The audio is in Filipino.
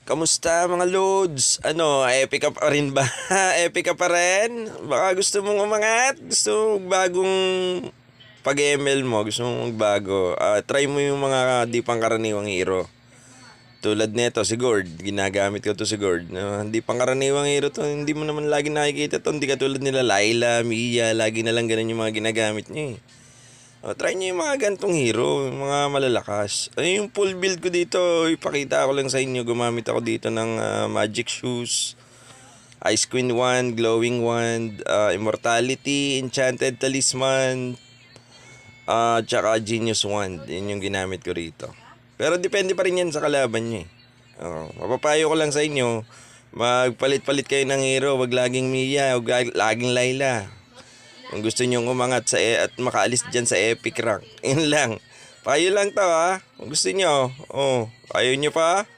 Kamusta mga loads? Epic ka pa rin ba? Epic ka pa rin? Baka gusto mong umangat? Gusto mong bagong pag-ML mo? Gusto mong magbago? Try mo yung mga di pangkaraniwang hero. Tulad nito, si Gord. Ginagamit ko to si Gord. Hindi pangkaraniwang hero to. Hindi mo naman lagi nakikita to. Hindi ka tulad nila Layla, Mia. Lagi na lang ganun yung mga ginagamit niya eh. Try nyo yung mga gantong hero, yung mga malalakas. Yung full build ko dito, ipakita ko lang sa inyo. Gumamit ako dito ng Magic Shoes, Ice Queen Wand, Glowing Wand, Immortality, Enchanted Talisman, tsaka Genius Wand. Yun yung ginamit ko rito. Pero depende pa rin yan sa kalaban nyo eh. Mapapayo ko lang sa inyo, magpalit-palit kayo ng hero. Wag laging Mia, wag laging Layla. Kung gusto nyong umangat at makaalis dyan sa epic rank. Yun lang. Payo lang to ha. Kung gusto nyo. Ayaw nyo pa.